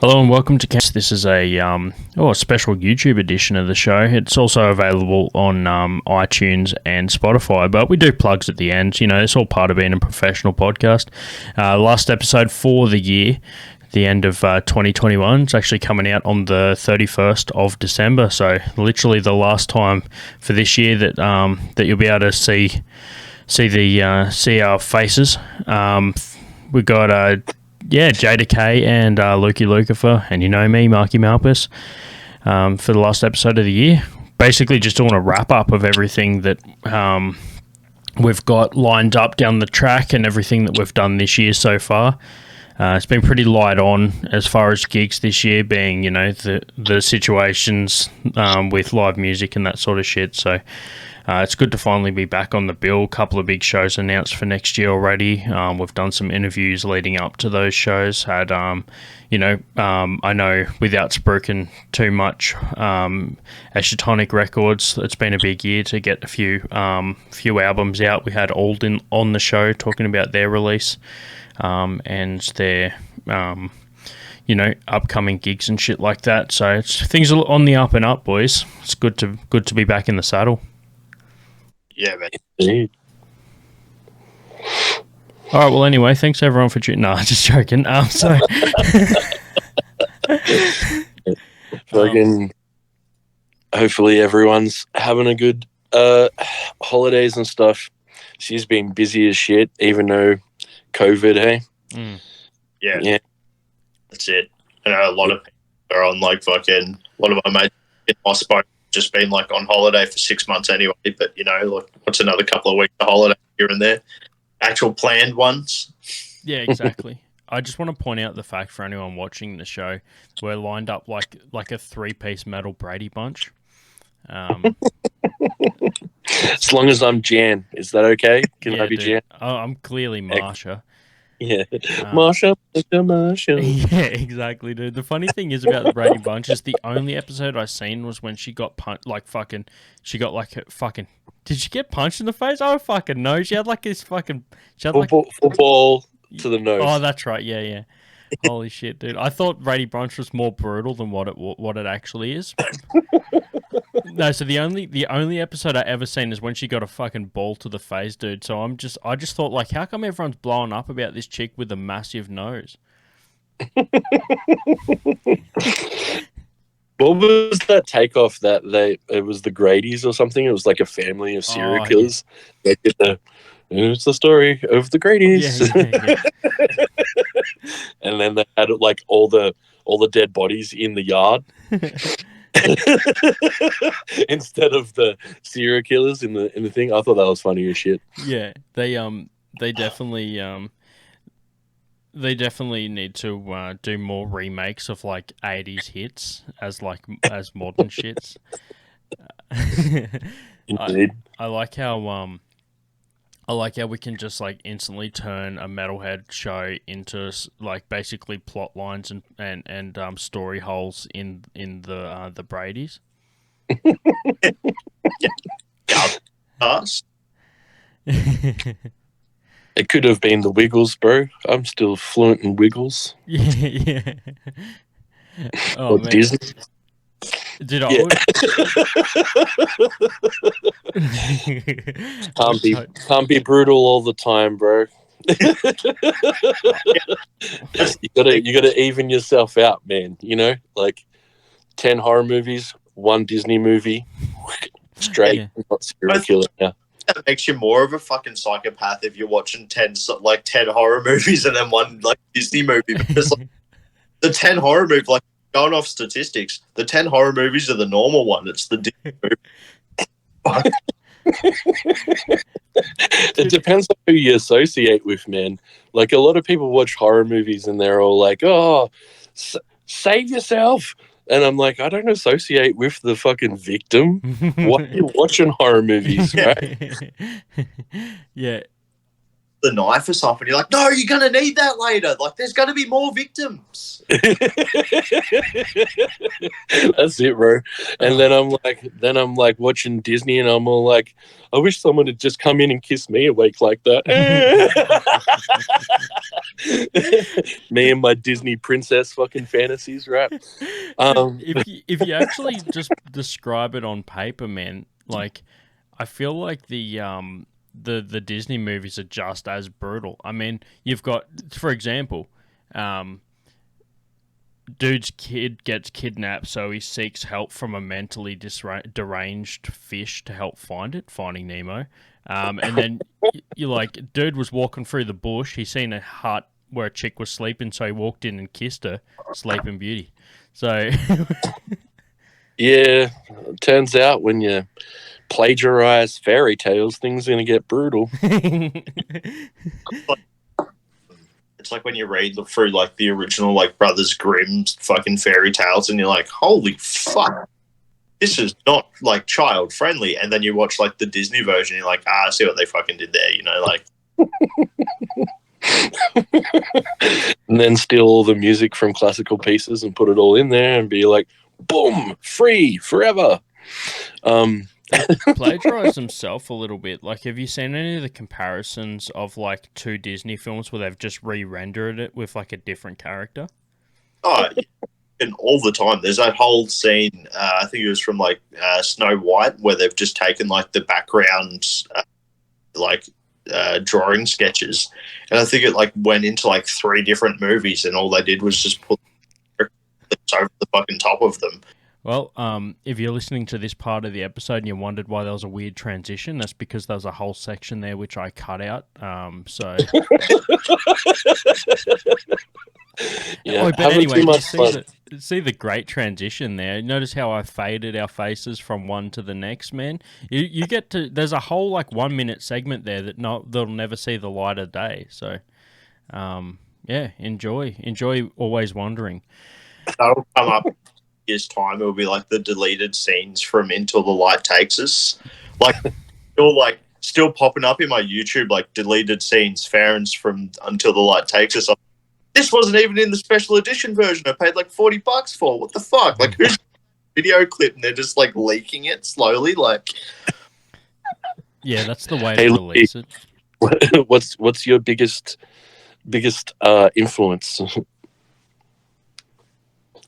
Hello and welcome to Camps. This is a special YouTube edition of the show. It's also available on iTunes and Spotify, but we do plugs at the end. You know, it's all part of being a professional podcast. Last episode for the year, the end of 2021. It's actually coming out on the 31st of December, so literally the last time for this year that that you'll be able to see our faces. We got JDecay and Lukey Lukifer, and you know me, Marky Malphas, for the last episode of the year. Basically just doing a wrap-up of everything that we've got lined up down the track and everything that we've done this year so far. It's been pretty light on as far as gigs this year, being, you know, the situations with live music and that sort of shit, so it's good to finally be back on the bill. A couple of big shows announced for next year already. We've done some interviews leading up to those shows. Had, I know without spruiking too much, Ashetonic Records, it's been a big year to get a few albums out. We had Alden on the show talking about their release and their, upcoming gigs and shit like that. So things are on the up and up, boys. It's good to be back in the saddle. Yeah, man. Indeed. All right. Well, anyway, thanks everyone for tuning. No, just joking. Hopefully everyone's having a good holidays and stuff. She's been busy as shit, even though COVID, hey? Yeah. That's it. I know a lot of people are on a lot of my mates in my spot just been on holiday for 6 months anyway, but what's another couple of weeks of holiday here and there, actual planned ones. Yeah, exactly. I just want to point out the fact for anyone watching the show, we're lined up like a 3-piece metal Brady bunch. As long as I'm Jan, is that okay? Can I be Jan? Oh, I'm clearly Marsha. Yeah, Marsha. Yeah, exactly, dude. The funny thing is about the Brady Bunch is the only episode I seen was when she got punched, did she get punched in the face? I don't fucking know. She had football to the nose. Oh, that's right. Yeah. Holy shit, dude. I thought Brady Bunch was more brutal than what it actually is. No, so the only episode I ever seen is when she got a fucking ball to the face, dude. So I just thought, how come everyone's blowing up about this chick with a massive nose? What was that takeoff that it was the Grady's or something? It was like a family of serial killers. Yeah. They did it's the story of the Grady's. Yeah. And then they had all the dead bodies in the yard. Instead of the serial killers in the thing. I thought that was funny as shit. Yeah, they definitely need to do more remakes of 80s hits as modern shits. Indeed. I like how we can just instantly turn a metalhead show into basically plot lines and story holes in the Brady's. Us. It could have been the Wiggles, bro. I'm still fluent in Wiggles. Yeah. Oh, or man. Disney. Did I? Can't be brutal all the time, bro. You gotta even yourself out, man. 10 horror movies, 1 Disney movie, straight. Yeah. Not serial killer now. That makes you more of a fucking psychopath if you're watching 10 horror movies and then 1 Disney movie. Because the 10 horror movies, going off statistics, the 10 horror movies are the normal one. It's the Disney movie. It depends on who you associate with, man. A lot of people watch horror movies and they're all like, "Oh, save yourself." And I'm like, I don't associate with the fucking victim. Why are you watching horror movies, right? Yeah. The knife or something. You're like, no, you're going to need that later. There's going to be more victims. That's it, bro. And then I'm like watching Disney and I'm all like, I wish someone had just come in and kissed me awake like that. Me and my Disney princess fucking fantasies, right? If you actually just describe it on paper, man, like I feel like the Disney movies are just as brutal. I mean, you've got, for example, dude's kid gets kidnapped, so he seeks help from a mentally deranged fish to help find it, Finding Nemo. And then you're like, dude was walking through the bush, he seen a hut where a chick was sleeping, so he walked in and kissed her, Sleeping Beauty. So yeah, it turns out when you plagiarize fairy tales, things are going to get brutal. It's like when you read through like the original like Brothers Grimm's fucking fairy tales, and you're like, holy fuck, this is not like child friendly. And then you watch like the Disney version, you're like, I see what they fucking did there, you know, like. And then steal all the music from classical pieces and put it all in there and be like, boom, free forever. Plagiarize himself a little bit. Like, have you seen any of the comparisons of like two Disney films where they've just re-rendered it with like a different character? Oh, and all the time. There's that whole scene, I think it was from like Snow White, where they've just taken like the background drawing sketches, and I think it like went into like 3 different movies, and all they did was just put over the fucking top of them. Well, if you're listening to this part of the episode and you wondered why there was a weird transition, that's because there was a whole section there which I cut out. So, yeah. But anyway, see the great transition there. Notice how I faded our faces from one to the next, man. You get to, there's a whole like 1 minute segment there that'll never see the light of day. So, yeah, enjoy. Always wondering. That'll come up. Year's time, it'll be like the deleted scenes from Until the Light Takes Us, like still popping up in my YouTube, like deleted scenes, Farron's from Until the Light Takes Us. This wasn't even in the special edition version. I paid like $40 for. What the fuck? Like, who's video clip and they're just like leaking it slowly, like. Yeah, that's the way to release it. What's your biggest influence?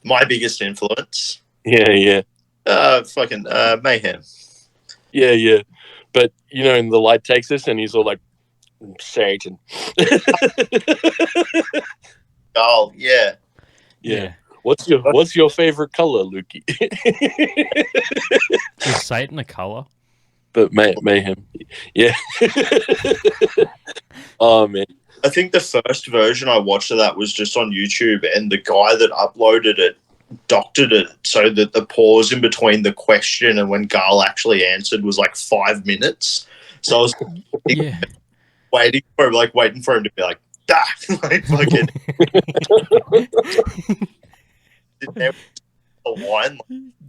My biggest influence? Yeah. Fucking Mayhem. Yeah. But, you know, in The Light Takes Us, and he's all like, Satan. Oh, yeah. What's your favorite color, Lukey? Is Satan a color? But Mayhem. Yeah. Oh, man. I think the first version I watched of that was just on YouTube, and the guy that uploaded it doctored it so that the pause in between the question and when Garl actually answered was like 5 minutes. So I was waiting for him to be like, "Dah!" like fucking.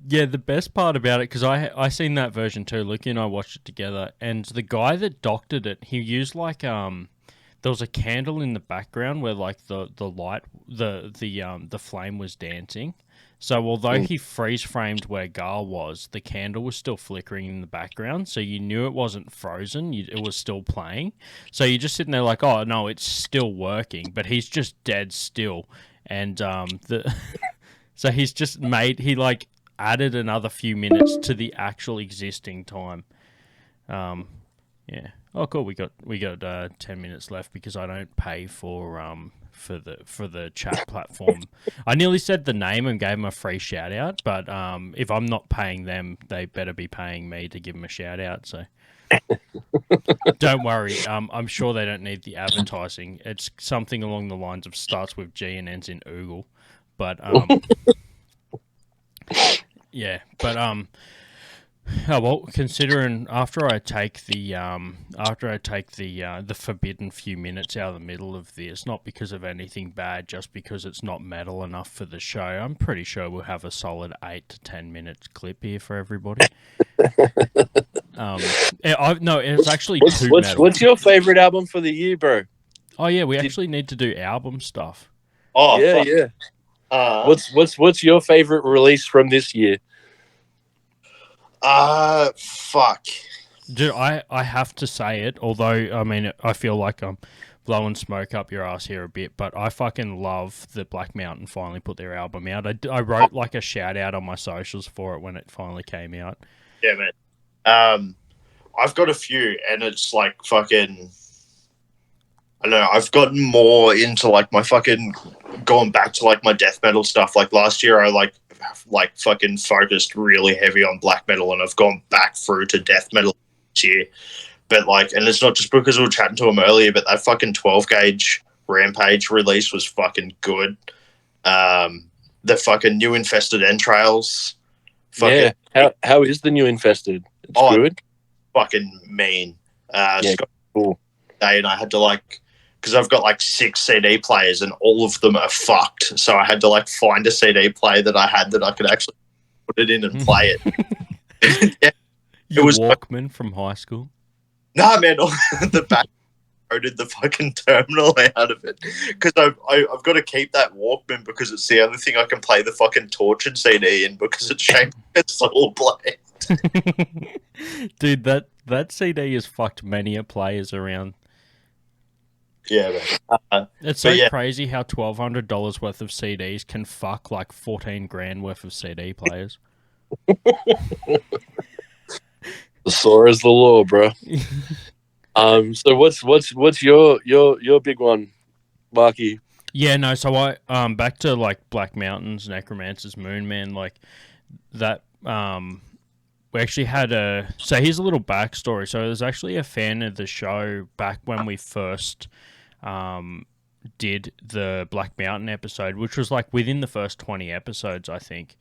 Yeah, the best part about it, because I seen that version too. Lucky and I watched it together, and the guy that doctored it, he used like there was a candle in the background where like the light, the flame was dancing. So although he freeze framed where Garl was, the candle was still flickering in the background. So you knew it wasn't frozen; it was still playing. So you're just sitting there like, oh no, it's still working, but he's just dead still. And so he's just added another few minutes to the actual existing time. Yeah. Oh, cool. We got 10 minutes left because I don't pay for the chat platform. I nearly said the name and gave them a free shout out, but if I'm not paying them, they better be paying me to give them a shout out. So don't worry. I'm sure they don't need the advertising. It's something along the lines of starts with G and ends in Oogle. But yeah. But oh well, considering after I take the forbidden few minutes out of the middle of this, not because of anything bad, just because it's not metal enough for the show, I'm pretty sure we'll have a solid 8 to 10 minutes clip here for everybody. No, it's actually too metal. What's your favorite album for the year, bro? Oh yeah, we actually need to do album stuff. Oh yeah. What's your favorite release from this year? Fuck. Dude, I have to say it, although, I mean, I feel like I'm blowing smoke up your ass here a bit, but I fucking love that Black Mountain finally put their album out. I wrote like a shout out on my socials for it when it finally came out. Yeah, man. I've got a few, and it's like fucking. I don't know. I've gotten more into like my fucking going back to like my death metal stuff. Like last year, I like fucking focused really heavy on black metal, and I've gone back through to death metal this year. But like, and it's not just because we were chatting to him earlier, but that fucking 12 gauge Rampage release was fucking good. The fucking new Infested Entrails. Fucking, yeah. How is the new Infested? It's good. Fucking mean. Yeah, cool. And I had to like, because I've got like 6 CD players and all of them are fucked. So I had to like find a CD player that I had that I could actually put it in and play it. Yeah. It was Walkman from high school. Nah, man, the back loaded the fucking terminal out of it because I've got to keep that Walkman because it's the only thing I can play the fucking Tortured CD in because it's shaped like a Soul Blade. Dude, that CD has fucked many a players around. Yeah, man. It's so crazy how $1,200 worth of CDs can fuck like 14 grand worth of CD players. The saw is the law, bro. So what's your big one, Marky? Yeah, no. So I back to like Black Mountains, Necromancer's Moon, man. Like that. We actually had so here's a little backstory. So there's actually a fan of the show back when we first did the Black Mountain episode, which was like within the first 20 episodes, I think.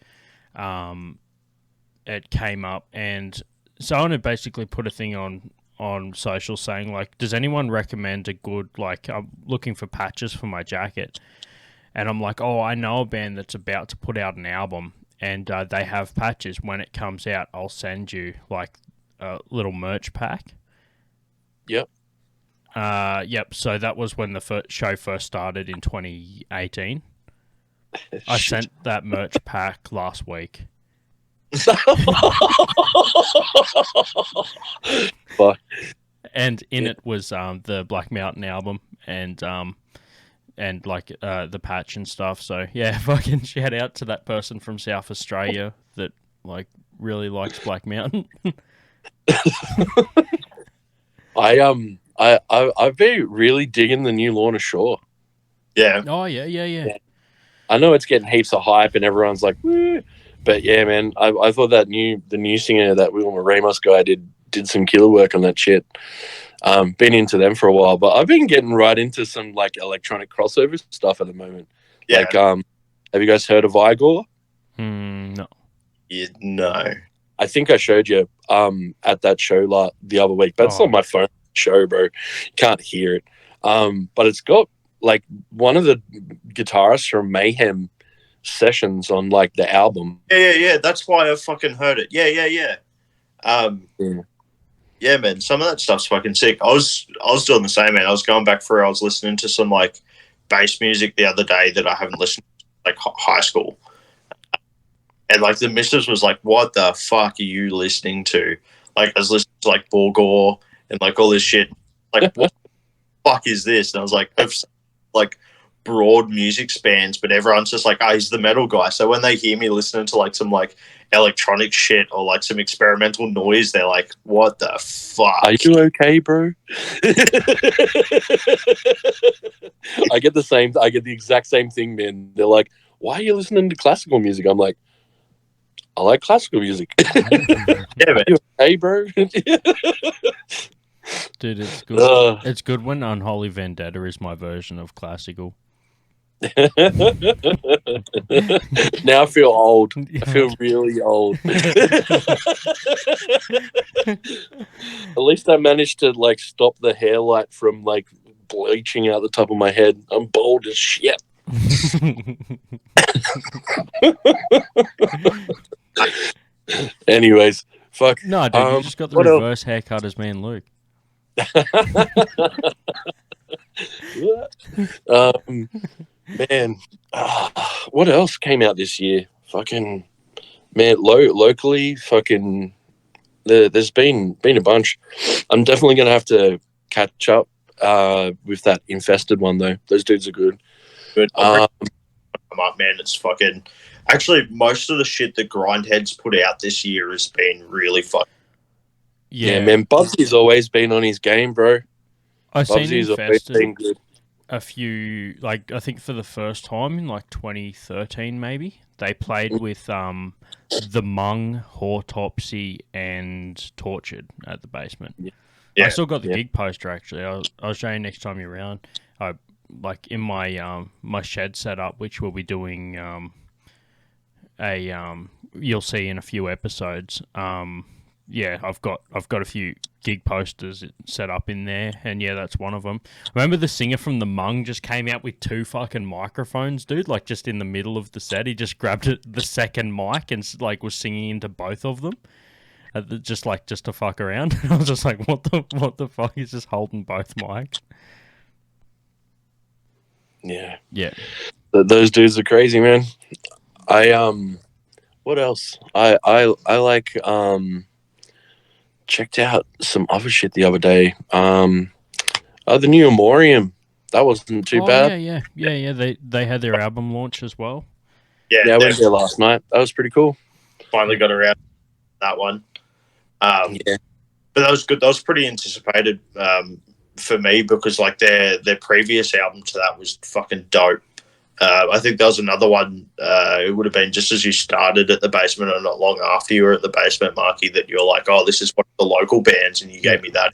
It came up, and someone had basically put a thing on social saying like, does anyone recommend a good, like, I'm looking for patches for my jacket, and I'm like, oh, I know a band that's about to put out an album, and they have patches. When it comes out, I'll send you like a little merch pack. Yep. Yep. So that was when the show first started in 2018. I sent that merch pack last week. And in it was the Black Mountain album and like the patch and stuff. So yeah, fucking shout out to that person from South Australia that like really likes Black Mountain. I've been really digging the new Lorna Shore. Yeah. Oh yeah. I know it's getting heaps of hype and everyone's like, woo. But yeah, man, I thought the new singer, that Wilma Ramos guy, did some killer work on that shit. Been into them for a while, but I've been getting right into some like electronic crossover stuff at the moment. Yeah. Like, have you guys heard of Igor? No. Yeah, no. I think I showed you at that show the other week, but it's on my phone show, bro. You can't hear it. But it's got like one of the guitarists from Mayhem sessions on like the album. Yeah. That's why I fucking heard it. Yeah. Yeah, man. Some of that stuff's fucking sick. I was doing the same, man. I was going back through. I was listening to some like bass music the other day that I haven't listened to like high school, and like the missus was like, "What the fuck are you listening to?" Like I was listening to like Borgore and like all this shit. Like what the fuck is this? And I was like, I've like broad music spans, but everyone's just like, oh, he's the metal guy. So when they hear me listening to like some like electronic shit or like some experimental noise, they're like, what the fuck? Are you okay, bro? I get the exact same thing, man. They're like, why are you listening to classical music? I'm like, I like classical music. Yeah, man. Are you okay, bro? Dude, it's good. It's good when Unholy Vendetta is my version of classical. Now I feel old. I feel really old. At least I managed to like stop the hair light from like bleaching out the top of my head. I'm bald as shit. Anyways, fuck. No, dude, you just got the reverse haircut as me and Luke. Man, what else came out this year? Fucking man, locally, fucking there's been a bunch. I'm definitely gonna have to catch up with that infested one though. Those dudes are good. Good. Come up, man. It's fucking. Actually, most of the shit that Grindheads put out this year has been really fucking. Yeah, man. Bubsy's always been on his game, bro. I've seen Infested a few, like, I think for the first time in, like, 2013, maybe. They played with the Mung, Autopsy, and Tortured at the basement. Yeah. I still got the gig poster, actually. I'll show you next time you're around. Like, in my my shed setup, which we'll be doing you'll see in a few episodes. Yeah, I've got a few gig posters set up in there, and yeah, that's one of them. Remember the singer from the Mung just came out with 2 fucking microphones, dude? Like, just in the middle of the set, he just grabbed the second mic and like was singing into both of them, just to fuck around. I was just like, what the fuck? He's just holding both mics. Yeah. Those dudes are crazy, man. What else? I like checked out some other shit the other day. The new Amorium. That wasn't too bad. Yeah. They had their album launch as well. Yeah, I went there last night. That was pretty cool. Finally got around that one. But that was good. That was pretty anticipated for me because like their previous album to that was fucking dope. I think there was another one. It would have been just as you started at the basement, or not long after you were at the basement, Marky. That you're like, oh, this is one of the local bands, and you gave me that.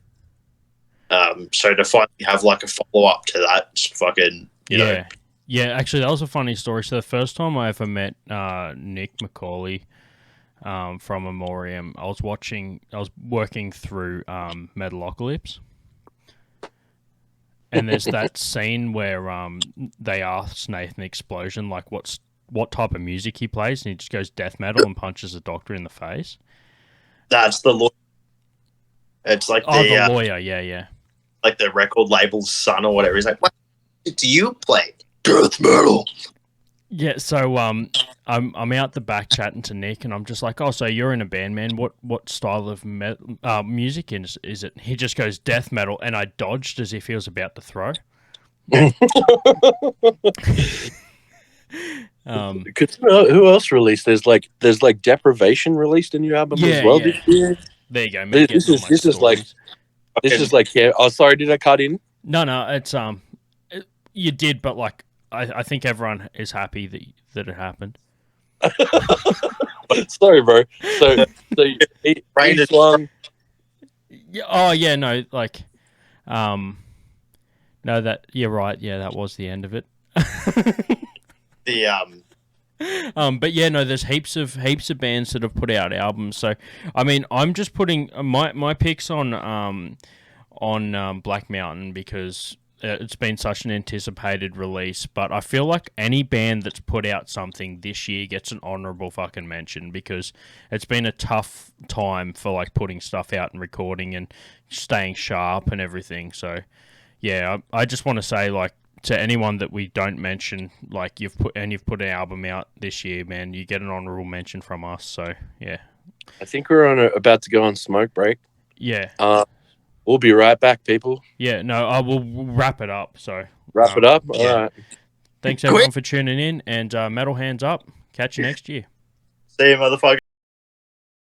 So to finally have like a follow up to that, it's fucking you know. Yeah. Actually, that was a funny story. So the first time I ever met Nick McCauley from Amorium, I was working through Metalocalypse. And there's that scene where they ask Nathan Explosion like what type of music he plays, and he just goes death metal and punches a doctor in the face. That's the lawyer. It's like the lawyer, yeah. Like the record label's son or whatever. He's like, what do you play? Death metal. Yeah, so I'm out the back chatting to Nick, and I'm just like, oh, so you're in a band, man. What style of music is it? He just goes death metal, and I dodged as if he was about to throw. Who else released? There's like Deprivation released a new album as well this year. There you go. Man, this is like yeah. Oh, sorry, did I cut in? No, it's you did, but like. I think everyone is happy that it happened. Sorry, bro. So each one. Yeah. No, like, no, that you're right. Yeah, that was the end of it. But yeah, no, there's heaps of bands that have put out albums. So, I mean, I'm just putting my picks on Black Mountain because. It's been such an anticipated release, but I feel like any band that's put out something this year gets an honourable fucking mention because it's been a tough time for like putting stuff out and recording and staying sharp and everything. So, yeah, I just want to say like to anyone that we don't mention, like you've put an album out this year, man, you get an honourable mention from us. So, yeah. I think we're about to go on smoke break. Yeah. We'll be right back, people. Yeah, no, I will wrap it up. So wrap it up. All right. Thanks everyone for tuning in, and metal hands up. Catch you next year. See you, motherfucker.